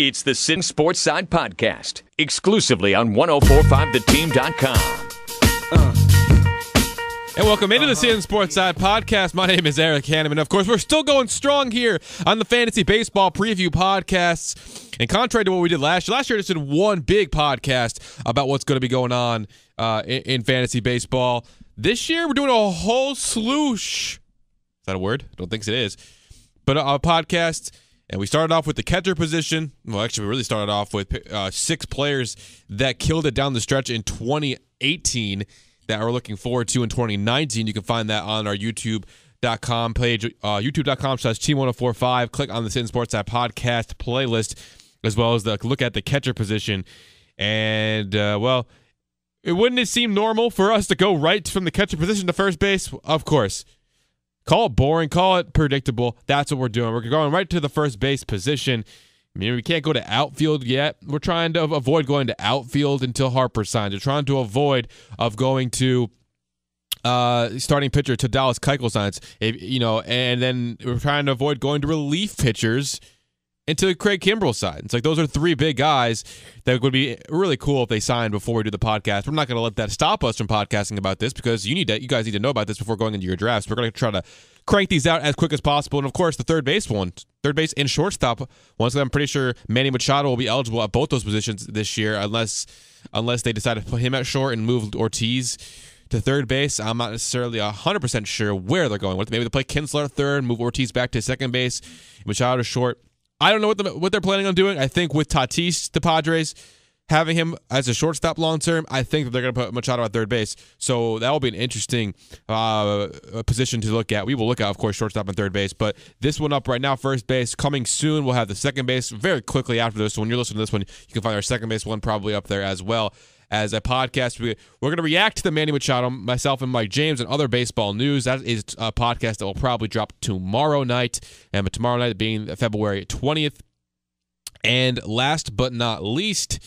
It's the Sittin Sportside podcast, exclusively on 1045theteam.com. And welcome into the Sittin Sportside podcast. My name is Eric Hanneman. Of course, we're still going strong here on the Fantasy Baseball Preview podcasts. And contrary to what we did last year just did one big podcast about what's going to be going on in fantasy baseball. This year, we're doing a whole sloosh. Is that a word? I don't think it is. But a podcast. And we started off with the catcher position. Well, actually, we really started off with 6 players that killed it down the stretch in 2018 that we're looking forward to in 2019. You can find that on our youtube.com page, youtube.com/team1045. Click on the Sittin Sportside podcast playlist, as well as look at the catcher position. And, wouldn't it seem normal for us to go right from the catcher position to first base? Of course. Call it boring, call it predictable. That's what we're doing. We're going right to the first base position. I mean, we can't go to outfield yet. We're trying to avoid going to outfield until Harper signs. We're trying to avoid of going to starting pitcher to Dallas Keuchel signs. And then we're trying to avoid going to relief pitchers until Craig Kimbrell signs. Like, those are 3 big guys that would be really cool if they signed before we do the podcast. We're not going to let that stop us from podcasting about this because you guys need to know about this before going into your drafts. We're going to try to crank these out as quick as possible. And, of course, the third base and shortstop ones. I'm pretty sure Manny Machado will be eligible at both those positions this year unless they decide to put him at short and move Ortiz to third base. I'm not necessarily 100% sure where they're going with. Maybe they play Kinsler at third, move Ortiz back to second base, Machado to short. I don't know what they're planning on doing. I think with Tatis, the Padres, having him as a shortstop long-term, I think that they're going to put Machado at third base. So that will be an interesting position to look at. We will look at, of course, shortstop and third base. But this one up right now, first base, coming soon. We'll have the second base very quickly after this. So when you're listening to this one, you can find our second base one probably up there as well. As a podcast, we're going to react to the Manny Machado, myself and Mike James, and other baseball news. That is a podcast that will probably drop tomorrow night, and tomorrow night being February 20th. And last but not least,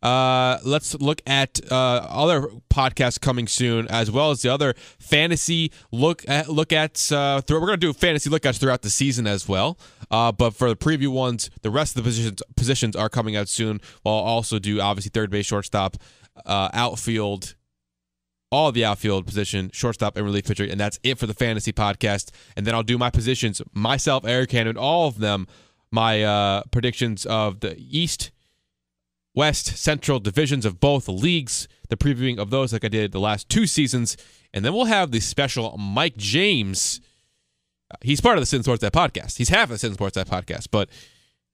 let's look at other podcasts coming soon, as well as the other fantasy look at. We're going to do fantasy lookouts throughout the season as well. But for the preview ones, the rest of the positions are coming out soon. We'll also do obviously third base, shortstop, outfield, all of the outfield position, shortstop, and relief pitcher, and that's it for the fantasy podcast. And then I'll do my positions, myself, Eric Hannon, all of them, my predictions of the East, West, Central divisions of both leagues, the previewing of those like I did the last 2 seasons, and then we'll have the special Mike James. He's part of the Sittin Sportside podcast. He's half of the Sittin Sportside podcast, but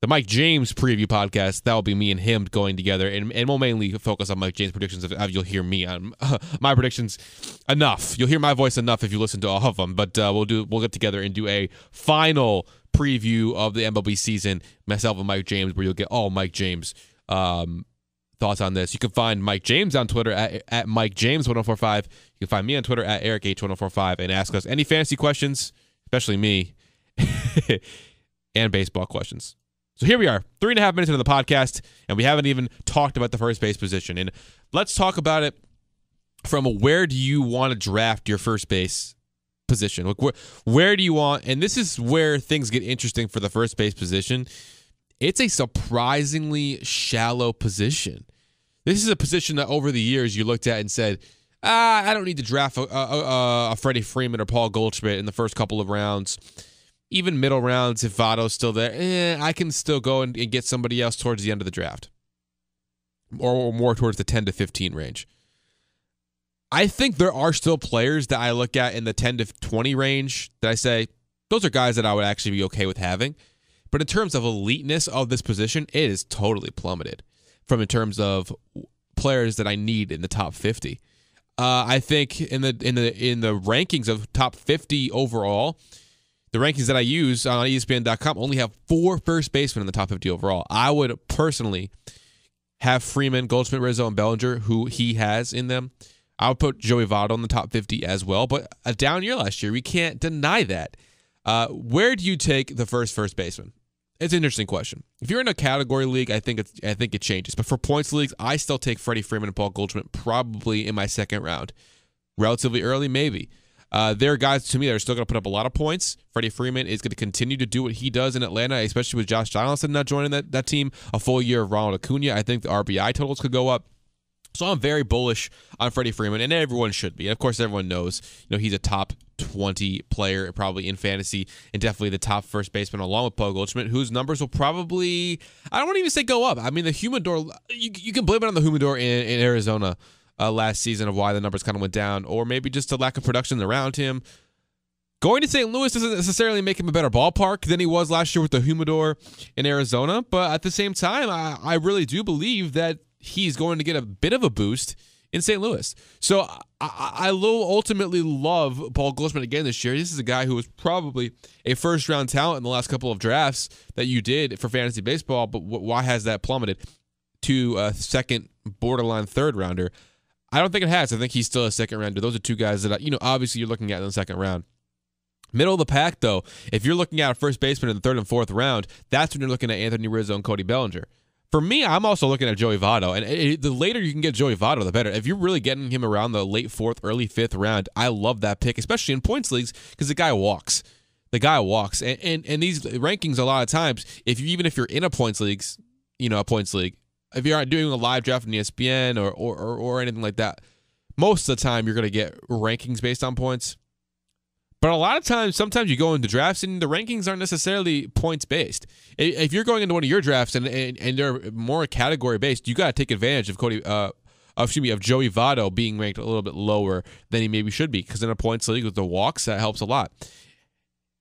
the Mike James preview podcast, that will be me and him going together, and we'll mainly focus on Mike James' predictions. You'll hear me on my predictions enough. You'll hear my voice enough if you listen to all of them, but we'll get together and do a final preview of the MLB season, myself and Mike James, where you'll get all Mike James thoughts on this. You can find Mike James on Twitter at Mike James1045. You can find me on Twitter at EricH1045 and ask us any fantasy questions, especially me, and baseball questions. So here we are, 3.5 minutes into the podcast, and we haven't even talked about the first base position. And let's talk about it from where do you want to draft your first base position? Like where do you want, and this is where things get interesting for the first base position. It's a surprisingly shallow position. This is a position that over the years you looked at and said, I don't need to draft a Freddie Freeman or Paul Goldschmidt in the first couple of rounds. Even middle rounds, if Votto's still there, I can still go and get somebody else towards the end of the draft. Or more towards the 10 to 15 range. I think there are still players that I look at in the 10 to 20 range that I say, those are guys that I would actually be okay with having. But in terms of eliteness of this position, it is totally plummeted from in terms of players that I need in the top 50. I think in the rankings of top 50 overall, the rankings that I use on ESPN.com only have 4 first basemen in the top 50 overall. I would personally have Freeman, Goldschmidt, Rizzo, and Bellinger, who he has in them. I would put Joey Votto in the top 50 as well. But a down year last year, we can't deny that. Where do you take the first baseman? It's an interesting question. If you're in a category league, I think it changes. But for points leagues, I still take Freddie Freeman and Paul Goldschmidt probably in my second round. Relatively early, maybe. There are guys, to me, that are still going to put up a lot of points. Freddie Freeman is going to continue to do what he does in Atlanta, especially with Josh Donaldson not joining that team. A full year of Ronald Acuna. I think the RBI totals could go up. So I'm very bullish on Freddie Freeman, and everyone should be. And of course, everyone knows, he's a top 20 player, probably in fantasy, and definitely the top first baseman along with Paul Goldschmidt, whose numbers will probably, I don't want to even say go up. I mean, the humidor, you can blame it on the humidor in Arizona last season of why the numbers kind of went down, or maybe just a lack of production around him. Going to St. Louis doesn't necessarily make him a better ballpark than he was last year with the humidor in Arizona, but at the same time, I really do believe that he's going to get a bit of a boost in St. Louis. So I ultimately love Paul Goldschmidt again this year. This is a guy who was probably a first-round talent in the last couple of drafts that you did for fantasy baseball, but why has that plummeted to a second, borderline third-rounder? I don't think it has. I think he's still a second-rounder. Those are two guys that, obviously you're looking at in the second round. Middle of the pack, though, if you're looking at a first baseman in the third and fourth round, that's when you're looking at Anthony Rizzo and Cody Bellinger. For me, I'm also looking at Joey Votto, and the later you can get Joey Votto, the better. If you're really getting him around the late fourth, early fifth round, I love that pick, especially in points leagues, because the guy walks. And these rankings, a lot of times, if you're in a points league, if you're doing a live draft on ESPN or anything like that, most of the time you're going to get rankings based on points. But a lot of times, sometimes you go into drafts and the rankings aren't necessarily points based. If you're going into one of your drafts and they're more category based, you got to take advantage of Joey Votto being ranked a little bit lower than he maybe should be, because in a points league with the walks, that helps a lot.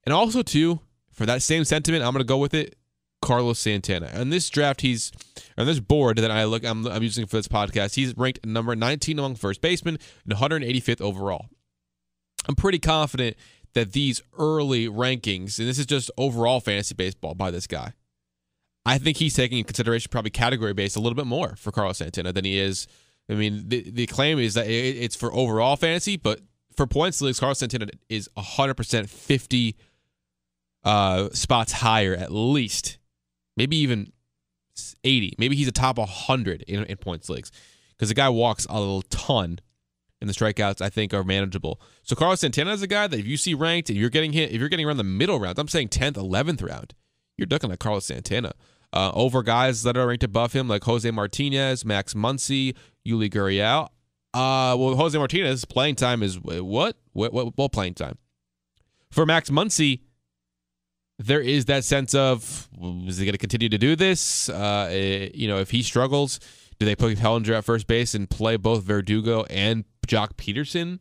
And also too, for that same sentiment, I'm going to go with it, Carlos Santana. On this draft, on this board that I'm using for this podcast, he's ranked number 19 among first basemen and 185th overall. I'm pretty confident that these early rankings, and this is just overall fantasy baseball by this guy, I think he's taking into consideration probably category-based a little bit more for Carlos Santana than he is. I mean, the claim is that it's for overall fantasy, but for points leagues, Carlos Santana is 100% 50 spots higher at least. Maybe even 80. Maybe he's a top 100 in points leagues, because the guy walks a little ton. And the strikeouts, I think, are manageable. So Carlos Santana is a guy that if you see ranked and if you're getting around the middle rounds, I'm saying 10th, 11th round, you're looking at Carlos Santana over guys that are ranked above him, like Jose Martinez, Max Muncy, Yuli Gurriel. Well, Jose Martinez, playing time is what playing time? For Max Muncy, there is that sense of, is he going to continue to do this? If he struggles, do they put Hellinger at first base and play both Verdugo and Jock Peterson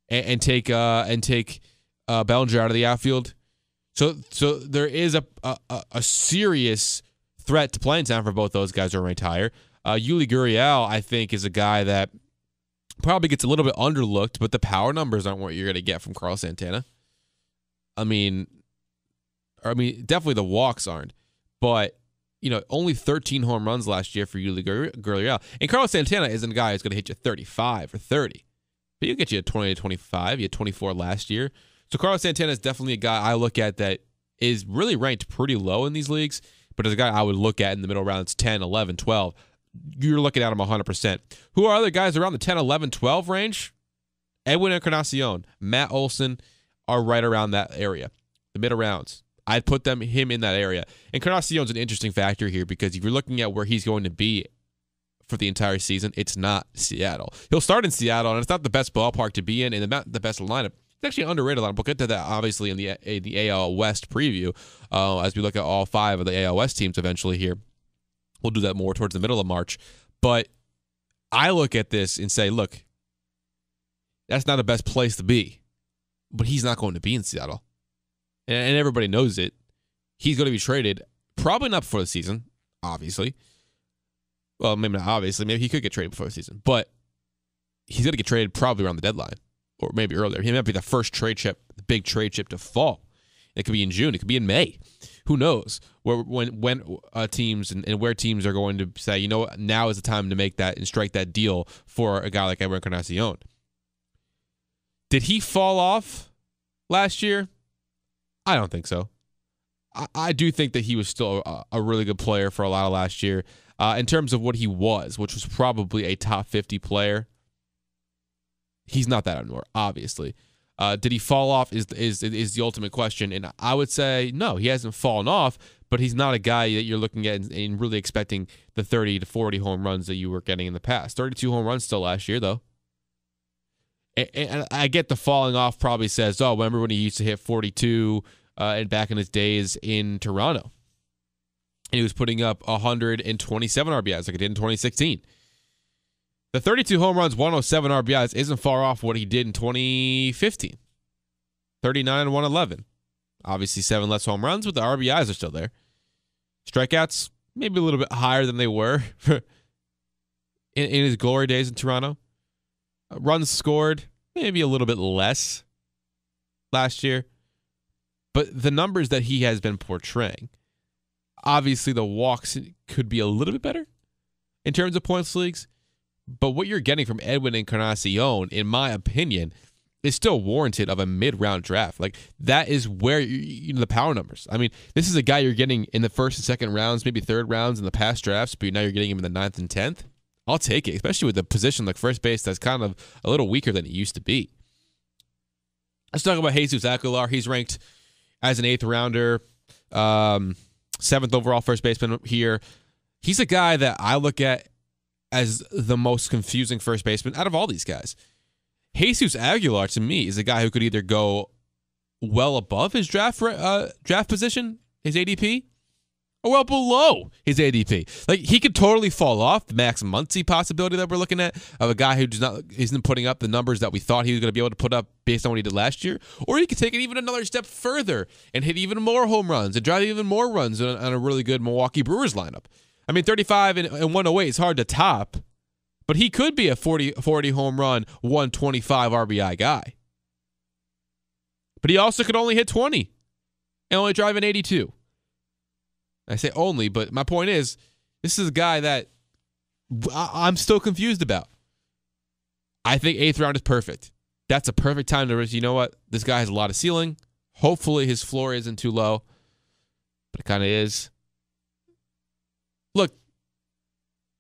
and take Bellinger out of the outfield? So there is a serious threat to playing time for both those guys who are ranked higher. Yuli Gurriel, I think, is a guy that probably gets a little bit underlooked, but the power numbers aren't what you're going to get from Carlos Santana. I mean, definitely the walks aren't, but only 13 home runs last year for Yuli Gurriel. And Carlos Santana isn't a guy who's going to hit you 35 or 30. But he'll get you 20 to 25. He had 24 last year. So Carlos Santana is definitely a guy I look at that is really ranked pretty low in these leagues, but as a guy I would look at in the middle rounds, 10, 11, 12. You're looking at him 100%. Who are other guys around the 10, 11, 12 range? Edwin Encarnacion, Matt Olson are right around that area, the middle rounds. I'd put him in that area. Encarnacion's an interesting factor here, because if you're looking at where he's going to be for the entire season, it's not Seattle. He'll start in Seattle, and it's not the best ballpark to be in and not the best lineup. It's actually an underrated lineup. We'll get to that, obviously, in the AL West preview as we look at all 5 of the AL West teams eventually here. We'll do that more towards the middle of March. But I look at this and say, look, that's not the best place to be, but he's not going to be in Seattle. And everybody knows it. He's going to be traded, probably not before the season, obviously. Well, maybe not obviously. Maybe he could get traded before the season. But he's going to get traded probably around the deadline, or maybe earlier. He might be the first trade chip, the big trade chip to fall. It could be in June. It could be in May. Who knows? When teams and where teams are going to say, now is the time to make that and strike that deal for a guy like Edwin Encarnacion. Did he fall off last year? I don't think so. I do think that he was still a really good player for a lot of last year. In terms of what he was, which was probably a top 50 player, he's not that anymore, obviously. Did he fall off is the ultimate question. And I would say, no, he hasn't fallen off, but he's not a guy that you're looking at and really expecting the 30 to 40 home runs that you were getting in the past. 32 home runs still last year, though. And I get the falling off probably says, oh, remember when he used to hit 42 and back in his days in Toronto? And he was putting up 127 RBIs like he did in 2016. The 32 home runs, 107 RBIs isn't far off what he did in 2015. 39 and 111. Obviously, 7 less home runs, but the RBIs are still there. Strikeouts, maybe a little bit higher than they were in his glory days in Toronto. Runs scored, maybe a little bit less last year. But the numbers that he has been portraying, obviously the walks could be a little bit better in terms of points leagues. But what you're getting from Edwin Encarnacion, in my opinion, is still warranted of a mid-round draft. Like, that is where the power numbers. I mean, this is a guy you're getting in the first and second rounds, maybe third rounds in the past drafts, but now you're getting him in the 9th and 10th. I'll take it, especially with the position like first base that's kind of a little weaker than it used to be. Let's talk about Jesus Aguilar. He's ranked as an 8th rounder, 7th overall first baseman here. He's a guy that I look at as the most confusing first baseman out of all these guys. Jesus Aguilar, to me, is a guy who could either go well above his draft position, his ADP, or well below his ADP. Like, he could totally fall off the Max Muncy possibility that we're looking at of a guy who isn't putting up the numbers that we thought he was going to be able to put up based on what he did last year. Or he could take it even another step further and hit even more home runs and drive even more runs on a really good Milwaukee Brewers lineup. I mean, 35 and 108 is hard to top, but he could be a 40 home run, 125 RBI guy. But he also could only hit 20 and only drive an 82. I say only, but my point is, this is a guy that I'm still confused about. I think 8th round is perfect. That's a perfect time to, you know what? This guy has a lot of ceiling. Hopefully his floor isn't too low, but it kind of is. Look,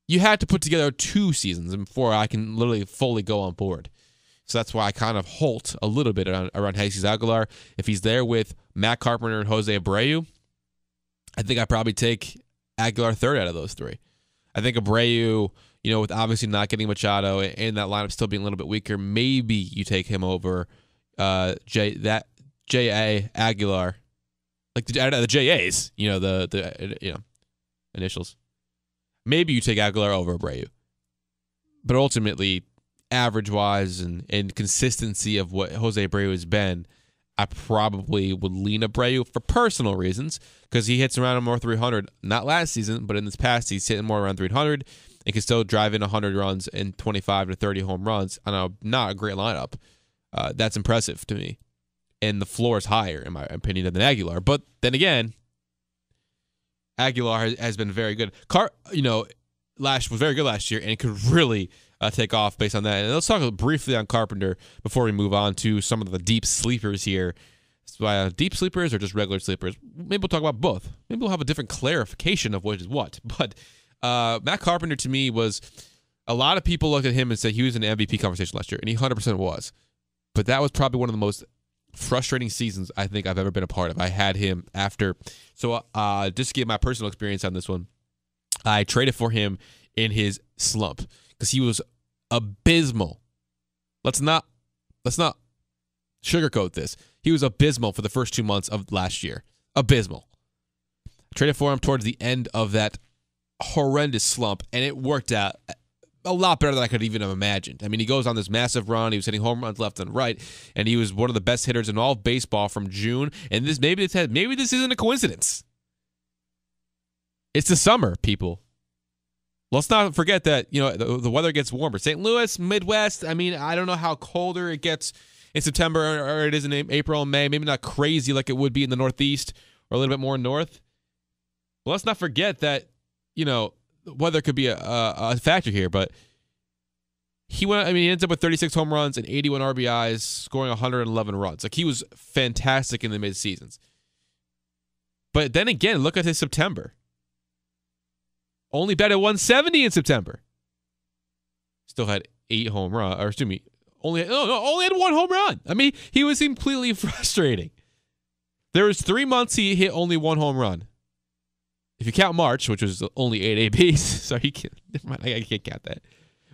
you had to put together 2 seasons before I can literally fully go on board. So that's why I kind of halt a little bit around Jesus Aguilar. If he's there with Matt Carpenter and Jose Abreu, I think I probably take Aguilar 3rd out of those 3. I think Abreu, with obviously not getting Machado and that lineup still being a little bit weaker, maybe you take him over J.A. Aguilar, like the J.A.'s, the initials. Maybe you take Aguilar over Abreu. But ultimately, average-wise and consistency of what Jose Abreu has been, I probably would lean Abreu for personal reasons because he hits around more 300. Not last season, but in this past, he's hitting more around 300 and can still drive in 100 runs and 25 to 30 home runs on not a great lineup. That's impressive to me. And the floor is higher, in my opinion, than Aguilar. But then again, Aguilar has been very good. Was very good last year and could really take off based on that. And let's talk briefly on Carpenter before we move on to some of the deep sleepers here. Deep sleepers or just regular sleepers? Maybe we'll talk about both. Maybe we'll have a different clarification of what is what. But Matt Carpenter, to me, was a lot of people looked at him and said he was in the MVP conversation last year, and he 100% was. But that was probably one of the most frustrating seasons I think I've ever been a part of. I had him after. So just to give my personal experience on this one, I traded for him in his slump because he was abysmal. Let's not sugarcoat this. He was abysmal for the first 2 months of last year. Abysmal. I traded for him towards the end of that horrendous slump, and it worked out a lot better than I could even have imagined. I mean, he goes on this massive run. He was hitting home runs left and right, and he was one of the best hitters in all of baseball from June. And maybe this isn't a coincidence. It's the summer, people. Let's not forget that the weather gets warmer. St. Louis, Midwest. I mean, I don't know how colder it gets in September or it is in April and May. Maybe not crazy like it would be in the Northeast or a little bit more north. But let's not forget that weather could be a factor here, but he ends up with 36 home runs and 81 RBIs, scoring 111 runs. Like, he was fantastic in the mid-seasons. But then again, look at his September. Only batted 170 in September. Still had 8 home runs, only had one home run. I mean, he was completely frustrating. There was 3 months he hit only one home run. If you count March, which was only 8 ABs, so I can't count that.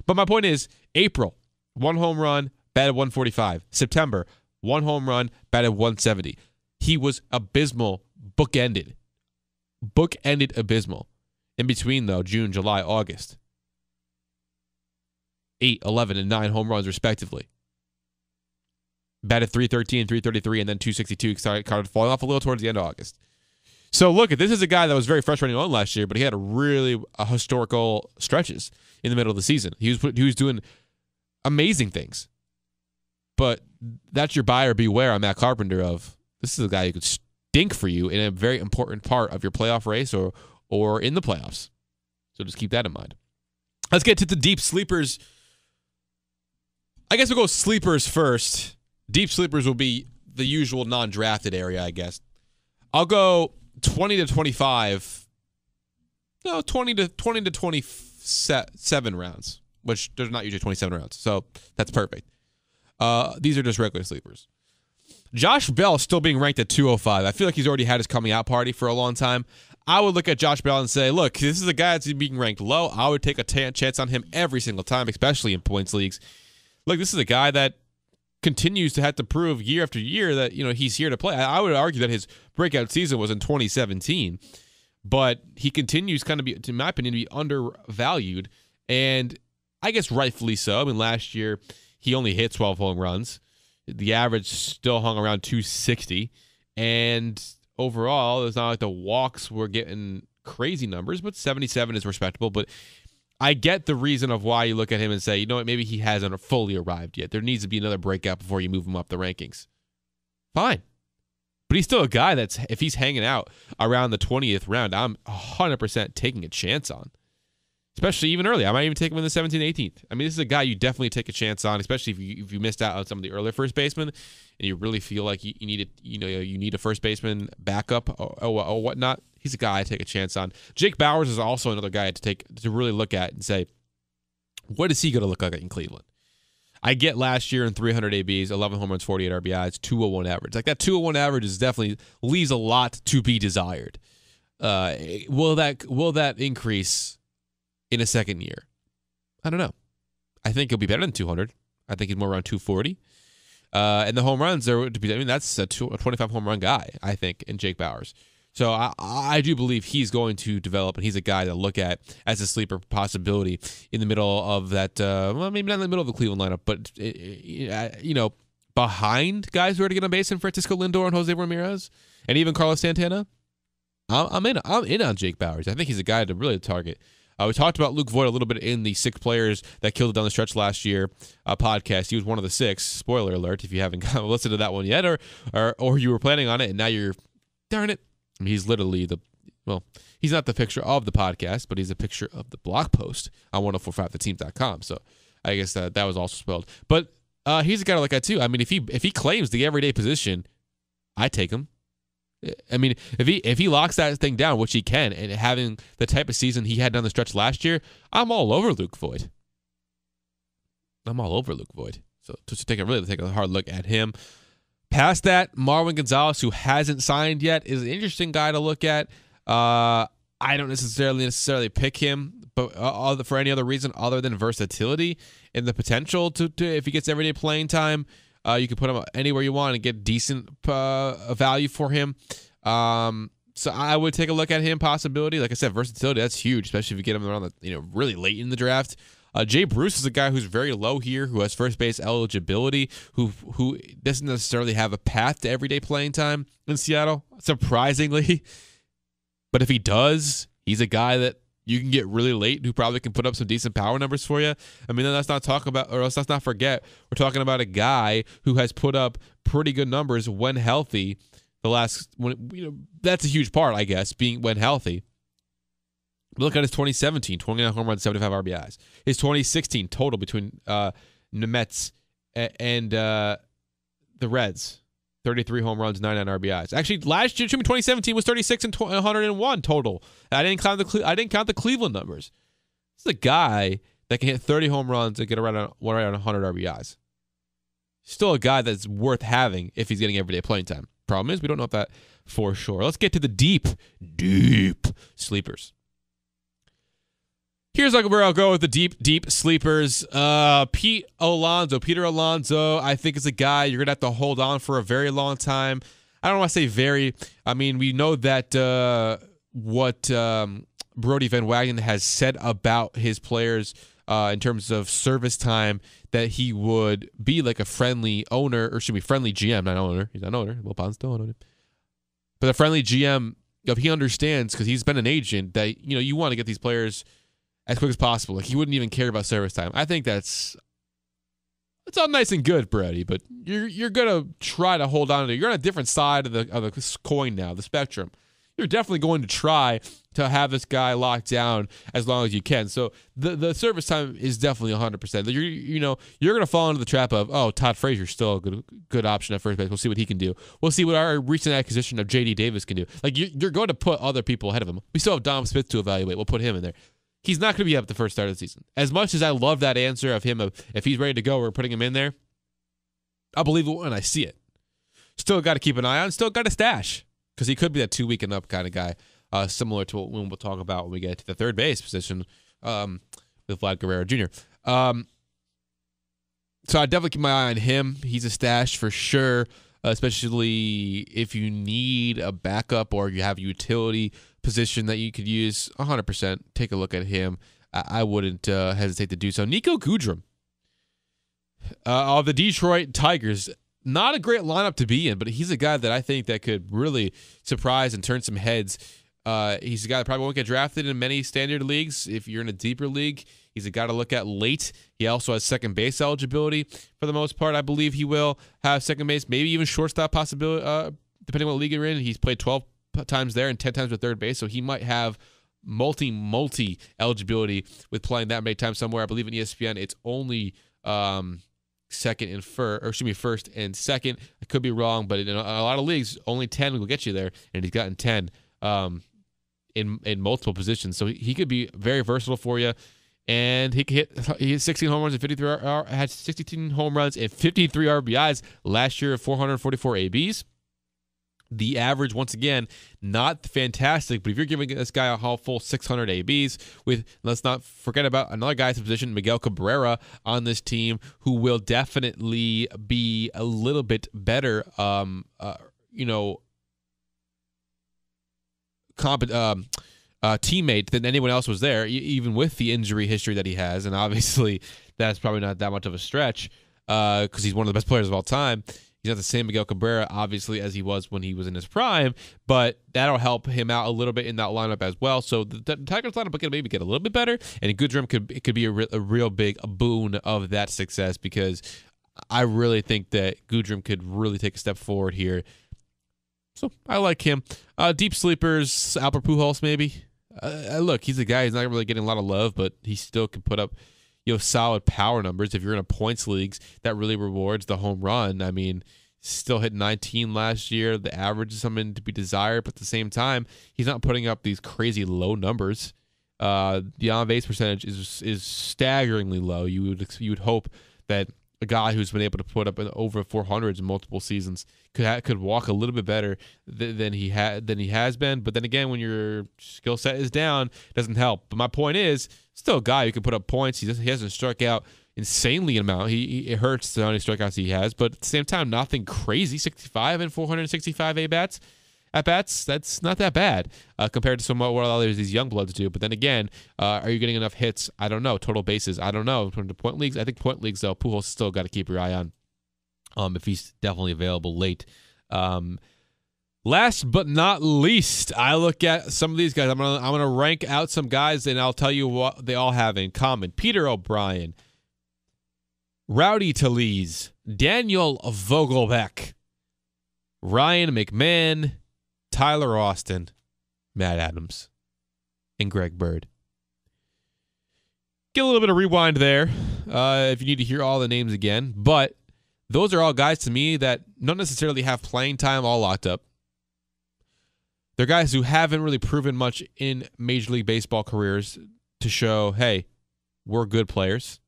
But my point is, April, 1 home run, batted 145. September, 1 home run, batted 170. He was abysmal, bookended abysmal. In between, though, June, July, August. 8, 11, and 9 home runs, respectively. Batted 313, 333, and then 262. Started falling off a little towards the end of August. So, look, this is a guy that was very frustrating on last year, but he had a historical stretches in the middle of the season. He was doing amazing things. But that's your buyer beware on Matt Carpenter of, this is a guy who could stink for you in a very important part of your playoff race or in the playoffs. So just keep that in mind. Let's get to the deep sleepers. I guess we'll go sleepers first. Deep sleepers will be the usual non-drafted area, I guess. I'll go 20 to 25. No, 20 to 27 rounds, which there's not usually 27 rounds. So that's perfect. These are just regular sleepers. Josh Bell still being ranked at 205. I feel like he's already had his coming out party for a long time. I would look at Josh Bell and say, look, this is a guy that's being ranked low. I would take a chance on him every single time, especially in points leagues. Look, this is a guy that continues to have to prove year after year that, he's here to play. I would argue that his breakout season was in 2017, but he continues kind of in my opinion, to be undervalued, and I guess rightfully so. I mean, last year he only hit 12 home runs. The average still hung around 260, and overall, it's not like the walks were getting crazy numbers, but 77 is respectable. But I get the reason of why you look at him and say, you know what, maybe he hasn't fully arrived yet. There needs to be another breakout before you move him up the rankings. Fine. But he's still a guy that's, if he's hanging out around the 20th round, I'm 100% taking a chance on. Especially even early. I might even take him in the 17th, 18th. I mean, this is a guy you definitely take a chance on, especially if you missed out on some of the earlier first basemen and you really feel like you need a first baseman backup or whatnot. He's a guy I take a chance on. Jake Bauers is also another guy to really look at and say, what is he going to look like in Cleveland? I get last year in 300 ABs, 11 home runs, 48 RBIs, 201 average. Like that 201 average is definitely leaves a lot to be desired. Will that increase in a second year? I don't know. I think he'll be better than 200. I think he's more around 240. And the home runs, that's a 25 home run guy, I think, in Jake Bauers. So I do believe he's going to develop, and he's a guy to look at as a sleeper possibility in the middle of that, maybe not in the middle of the Cleveland lineup, but, behind guys who are to get on base in Francisco Lindor and Jose Ramirez, and even Carlos Santana. I'm in on Jake Bauers. I think he's a guy to really target. We talked about Luke Voit a little bit in the 6 players that killed it down the stretch last year podcast. He was one of the 6. Spoiler alert if you haven't listened to that one yet, or you were planning on it and now you're, darn it. I mean, he's literally he's not the picture of the podcast, but he's a picture of the blog post on 1045theteam.com. So I guess that was also spoiled. But he's a guy to look at too. I mean, if he claims the everyday position, I take him. I mean, if he locks that thing down, which he can, and having the type of season he had down the stretch last year, I'm all over Luke Voit. So to take a hard look at him. Past that, Marwin Gonzalez, who hasn't signed yet, is an interesting guy to look at. I don't necessarily pick him, but for any other reason other than versatility and the potential to if he gets everyday playing time. You can put him anywhere you want and get decent value for him. So I would take a look at him. Possibility, like I said, versatility, that's huge, especially if you get him around really late in the draft. Jay Bruce is a guy who's very low here, who has first base eligibility, who doesn't necessarily have a path to everyday playing time in Seattle, surprisingly. But if he does, he's a guy that you can get really late who probably can put up some decent power numbers for you. I mean, let's not forget, we're talking about a guy who has put up pretty good numbers when healthy. That's a huge part, I guess, being when healthy. Look at his 2017, 29 home runs, 75 RBIs. His 2016 total between the Mets and the Reds, 33 home runs, 99 RBIs. Actually, last year, 2017 was 36 and 101 total. I didn't count the Cleveland numbers. This is a guy that can hit 30 home runs and get around 100 RBIs. still a guy that's worth having if he's getting everyday playing time. Problem is, we don't know that for sure. Let's get to the deep sleepers. Here's where I'll go with the deep sleepers. Peter Alonso, I think is a guy you're going to have to hold on for a very long time. I don't want to say very. I mean, we know that what Brody Van Wagenen has said about his players in terms of service time, that he would be like a friendly owner, or should be friendly GM, not owner. He's not an owner. Will Bond's still an owner. But a friendly GM, if he understands, because he's been an agent, that you want to get these players as quick as possible. Like, he wouldn't even care about service time. I think it's all nice and good, Brady, but you're gonna try to hold on to it. You're on a different side of the coin now, the spectrum. You're definitely going to try to have this guy locked down as long as you can. So the service time is definitely 100%. You're going to fall into the trap of, Todd Frazier's still a good option at first base. We'll see what he can do. We'll see what our recent acquisition of J.D. Davis can do. Like, you're going to put other people ahead of him. We still have Dom Smith to evaluate. We'll put him in there. He's not going to be up at the first start of the season. As much as I love that answer of him, if he's ready to go, we're putting him in there, I'll believe it when I see it. Still got to keep an eye on. Still got to stash, because he could be that 2 week and up kind of guy, similar to what we'll talk about when we get to the third base position with Vlad Guerrero Jr. So I definitely keep my eye on him. He's a stash for sure, especially if you need a backup or you have a utility position that you could use. 100%. Take a look at him. I wouldn't hesitate to do so. Nico Goodrum of the Detroit Tigers. Not a great lineup to be in, but he's a guy that I think that could really surprise and turn some heads. He's a guy that probably won't get drafted in many standard leagues. If you're in a deeper league, he's a guy to look at late. He also has second base eligibility for the most part. I believe he will have second base, maybe even shortstop possibility, depending on what league you're in. He's played 12 times there and 10 times with third base, so he might have multi eligibility with playing that many times somewhere. I believe in ESPN it's only first and second. I could be wrong, but in a lot of leagues, only 10 will get you there, and he's gotten 10 in multiple positions. So he could be very versatile for you, and he hit 16 home runs and 16 home runs and 53 RBIs last year, 444 ABs. The average, once again, not fantastic, but if you're giving this guy a full 600 ABs, let's not forget about another guy's position, Miguel Cabrera, on this team, who will definitely be a little bit better, teammate than anyone else was there, even with the injury history that he has, and obviously that's probably not that much of a stretch because he's one of the best players of all time. He's not the same Miguel Cabrera, obviously, as he was when he was in his prime, but that'll help him out a little bit in that lineup as well. So the Tigers lineup can maybe get a little bit better, and Goodrum could be a real big boon of that success, because I really think that Goodrum could really take a step forward here. So I like him. Deep sleepers, Albert Pujols maybe. Look, he's a guy who's not really getting a lot of love, but he still can put up solid power numbers. If you're in a points leagues, that really rewards the home run. I mean, still hit 19 last year. The average is something to be desired, but at the same time, he's not putting up these crazy low numbers. The on-base percentage is staggeringly low. You would hope that a guy who's been able to put up over 400s in multiple seasons could walk a little bit better than he has been. But then again, when your skill set is down, it doesn't help. But my point is, still a guy who can put up points. He hasn't struck out insanely amount. It hurts the amount of strikeouts he has, but at the same time, nothing crazy. 65 and 465 at-bats, that's not that bad compared to what others these young bloods do. But then again, are you getting enough hits? I don't know. Total bases? I don't know. From the point leagues, I think point leagues, though, Pujols still got to keep your eye on if he's definitely available late. Last but not least, I look at some of these guys. I'm gonna rank out some guys, and I'll tell you what they all have in common. Peter O'Brien, Rowdy Tellez, Daniel Vogelbach, Ryan McMahon, Tyler Austin, Matt Adams, and Greg Bird. Get a little bit of rewind there if you need to hear all the names again. But those are all guys to me that don't necessarily have playing time all locked up. They're guys who haven't really proven much in Major League Baseball careers to show, hey, we're good players.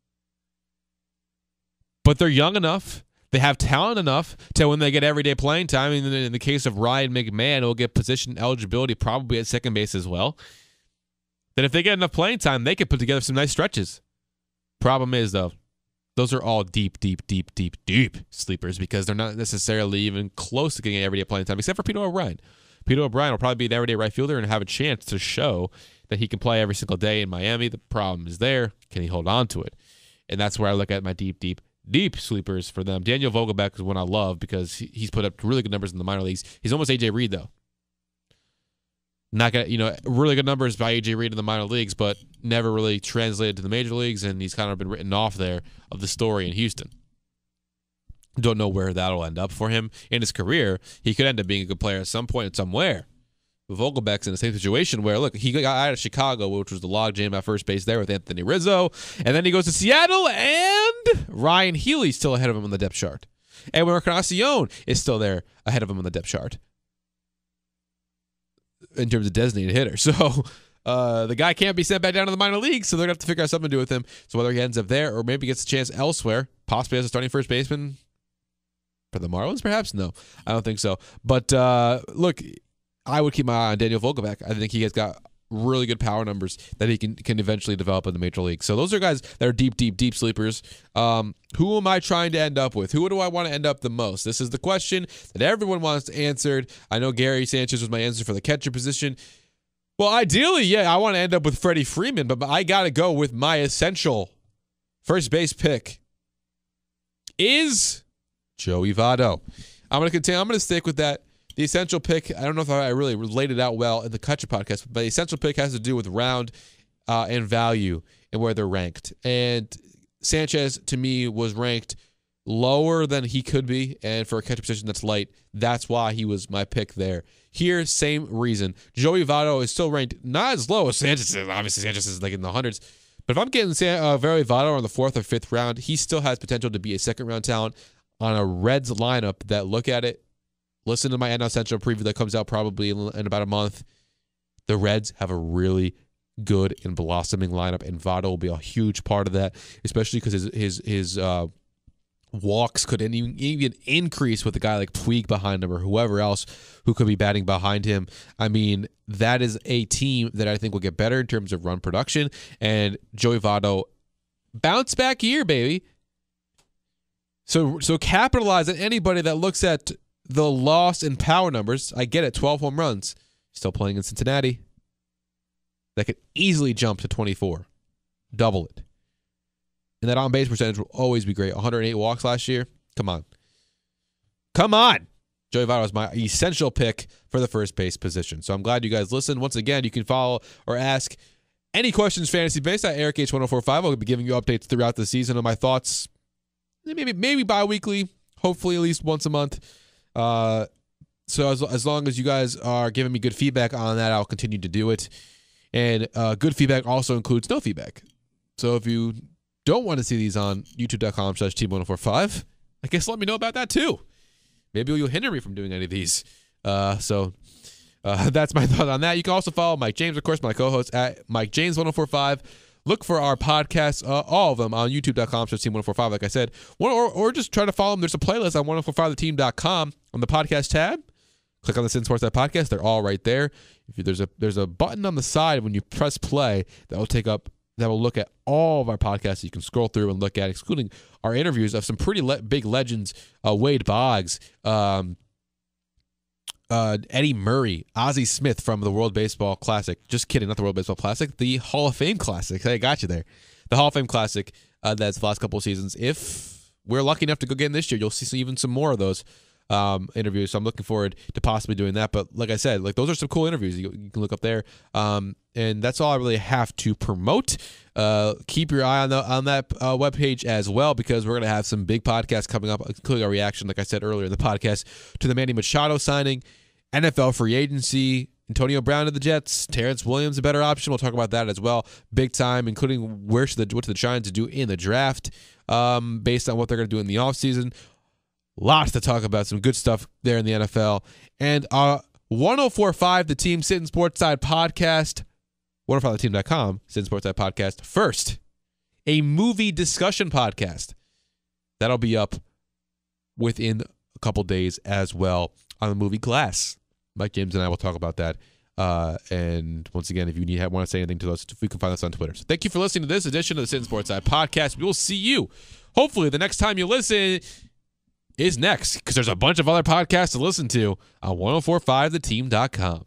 But they're young enough They have talent enough to, when they get everyday playing time, and in the case of Ryan McMahon, he'll get position eligibility probably at second base as well. Then if they get enough playing time, they could put together some nice stretches. Problem is, though, those are all deep sleepers because they're not necessarily even close to getting everyday playing time, except for Peter O'Brien. Peter O'Brien will probably be the everyday right fielder and have a chance to show that he can play every single day in Miami. The problem is there. Can he hold on to it? And that's where I look at my deep sleepers for them. Daniel Vogelbach is one I love because he's put up really good numbers in the minor leagues. He's almost A.J. Reed, though. Not gonna, really good numbers by A.J. Reed in the minor leagues, but never really translated to the major leagues, and he's kind of been written off there of the story in Houston. Don't know where that'll end up for him in his career. He could end up being a good player at some point and somewhere. But Vogelbach's in the same situation where, look, he got out of Chicago, which was the logjam at first base there with Anthony Rizzo, and then he goes to Seattle, and Ryan Healy's still ahead of him on the depth chart. Edwin Encarnacion is still there ahead of him on the depth chart in terms of designated hitter. So the guy can't be sent back down to the minor leagues, so they're going to have to figure out something to do with him. So whether he ends up there or maybe gets a chance elsewhere, possibly as a starting first baseman for the Marlins, perhaps? No, I don't think so. But look, I would keep my eye on Daniel Vogelbach. I think he has got really good power numbers that he can eventually develop in the major league. So those are guys that are deep sleepers. Who am I trying to end up with? Who do I want to end up the most? This is the question that everyone wants answered. I know Gary Sanchez was my answer for the catcher position. Well, ideally, yeah, I want to end up with Freddie Freeman, but I got to go with my essential first base pick is Joey Votto. I'm going to stick with that. The essential pick, I don't know if I really laid it out well in the Catcher podcast, but the essential pick has to do with round and value and where they're ranked. And Sanchez, to me, was ranked lower than he could be, and for a catcher position that's light, that's why he was my pick there. Here, same reason. Joey Votto is still ranked not as low as Sanchez is. Obviously, Sanchez is like in the hundreds. But if I'm getting Joey Votto on the 4th or 5th round, he still has potential to be a second-round talent on a Reds lineup that, look at it, listen to my NL Central preview that comes out probably in about a month. The Reds have a really good and blossoming lineup, and Votto will be a huge part of that, especially because his walks could even increase with a guy like Puig behind him or whoever else who could be batting behind him. I mean, that is a team that I think will get better in terms of run production, and Joey Votto, bounce back year, baby. So capitalize on anybody that looks at the loss in power numbers. I get it, 12 home runs. Still playing in Cincinnati. That could easily jump to 24. Double it. And that on-base percentage will always be great. 108 walks last year. Come on. Joey Votto is my essential pick for the first base position. So I'm glad you guys listened. Once again, you can follow or ask any questions fantasy-based at EricH1045. I'll be giving you updates throughout the season on my thoughts. Maybe bi-weekly. Hopefully at least once a month. So as long as you guys are giving me good feedback on that, I'll continue to do it. And good feedback also includes no feedback. So if you don't want to see these on youtube.com/team1045, I guess let me know about that too. Maybe you'll hinder me from doing any of these. So that's my thought on that. You can also follow Mike James, of course, my co-host at Mike James 1045. Look for our podcasts, all of them, on youtube.com/team1045, like I said. Or just try to follow them. There's a playlist on 1045theteam.com on the podcast tab. Click on the Sittin Sportside podcast. They're all right there. There's a button on the side when you press play that will look at all of our podcasts that you can scroll through and look at, excluding our interviews of some pretty big legends, Wade Boggs, Eddie Murray, Ozzie Smith from the World Baseball Classic. Just kidding, not the World Baseball Classic, the Hall of Fame Classic. I got you there. The Hall of Fame Classic, that's the last couple of seasons. If we're lucky enough to go get in this year, you'll see even some more of those interviews. So I'm looking forward to possibly doing that. But like I said, those are some cool interviews you can look up there. And that's all I really have to promote. Keep your eye on that webpage as well, because we're going to have some big podcasts coming up, including our reaction, like I said earlier in the podcast, to the Manny Machado signing, NFL free agency, Antonio Brown to the Jets, Terrence Williams a better option. We'll talk about that as well, big time, including what should the Giants do in the draft based on what they're going to do in the offseason. Lots to talk about, some good stuff there in the NFL. And 1045 The Team Sittin Sportside podcast, 1045theteam.com, Sittin Sportside podcast. First, a movie discussion podcast. That'll be up within a couple days as well on the movie Glass. Mike James and I will talk about that. And once again, if you want to say anything to us, we can find us on Twitter. So thank you for listening to this edition of the Sittin Sportside podcast. We will see you, hopefully, the next time you listen is next, because there's a bunch of other podcasts to listen to on 1045theteam.com.